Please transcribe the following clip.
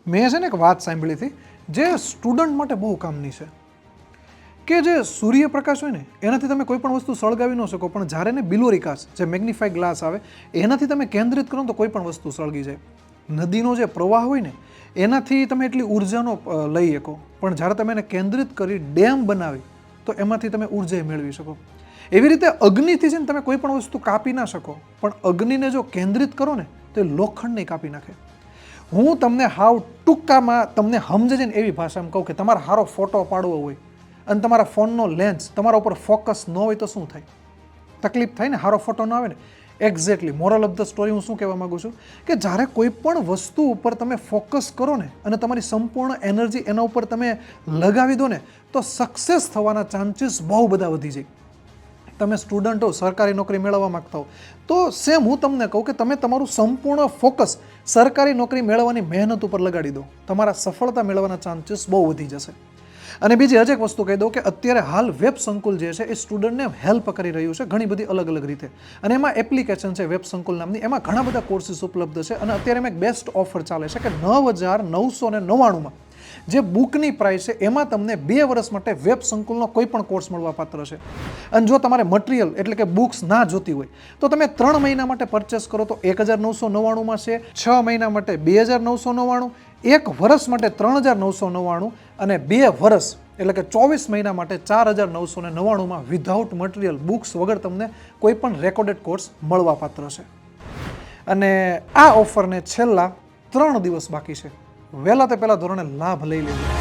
મેં છે ને એક વાત સાંભળી હતી જે સ્ટુડન્ટ માટે બહુ કામની છે કે જે સૂર્યપ્રકાશ હોય ને એનાથી તમે કોઈ પણ વસ્તુ સળગાવી ન શકો, પણ જ્યારે ને બિલોરિકાસ જે મેગ્નિફાઈ ગ્લાસ આવે એનાથી તમે કેન્દ્રિત કરો તો કોઈ પણ વસ્તુ સળગી જાય. નદીનો જે પ્રવાહ હોય ને એનાથી તમે એટલી ઉર્જાનો લઈ શકો, પણ જ્યારે તમે એને કેન્દ્રિત કરી ડેમ બનાવી તો એમાંથી તમે ઉર્જા મેળવી શકો. એવી રીતે અગ્નિથી છે ને તમે કોઈ પણ વસ્તુ કાપી ના શકો, પણ અગ્નિને જો કેન્દ્રિત કરો ને તો એ લોખંડને કાપી નાખે. હું તમને હાવ ટૂંકામાં તમને સમજે ને એવી ભાષામાં કહું કે તમારે સારો ફોટો પાડવો હોય અને તમારા ફોનનો લેન્સ તમારા ઉપર ફોકસ ન હોય તો શું થાય? તકલીફ થાય ને, સારો ફોટો ન આવે ને. Exactly moral of the story હું શું કહેવા માગું છું કે જ્યારે કોઈ પણ વસ્તુ ઉપર તમે ફોકસ કરો ને અને તમારી સંપૂર્ણ એનર્જી એના ઉપર તમે લગાવી દો ને તો સક્સેસ થવાના ચાન્સીસ બહુ બધા વધી જાય. તમે સ્ટુડન્ટ હો, સરકારી નોકરી મેળવવા માંગતા હો તો સેમ હું તમને કહું કે તમે તમારું સંપૂર્ણ ફોકસ સરકારી નોકરી મેળવવાની મહેનત ઉપર લગાડી દો, તમારા સફળતા મેળવવાના ચાન્સીસ બહુ વધી જશે. અને બીજી હજી એક વસ્તુ કહી દઉં કે અત્યારે હાલ વેબ સંકુલ જે છે એ સ્ટુડન્ટને હેલ્પ કરી રહ્યું છે ઘણી બધી અલગ અલગ રીતે, અને એમાં એપ્લિકેશન છે વેબ સંકુલ નામની, એમાં ઘણા બધા કોર્સીસ ઉપલબ્ધ છે. અને અત્યારે એમાં એક બેસ્ટ ઓફર ચાલે છે કે 9,999માં જે બુકની પ્રાઇસ છે એમાં તમને 2 વર્ષ માટે વેબ સંકુલનો કોઈ પણ કોર્સ મળવા પાત્ર છે. અને જો તમારે મટીરિયલ એટલે કે બુક્સ ના જોતી હોય તો તમે 3 મહિના માટે પરચેસ કરો તો 1,999માં છે, 6 મહિના માટે 2,999, 1 વર્ષ માટે 3,999 અને 2 વર્ષ એટલે કે 24 મહિના માટે 4,999માં વિધાઉટ મટીરિયલ બુક્સ વગર તમને કોઈ પણ રેકોર્ડેડ કોર્સ મળવા પાત્ર છે. અને આ ઓફરને છેલ્લા 3 દિવસ બાકી છે. વહેલા તે પહેલા ધોરણે લાભ લઈ લેજો.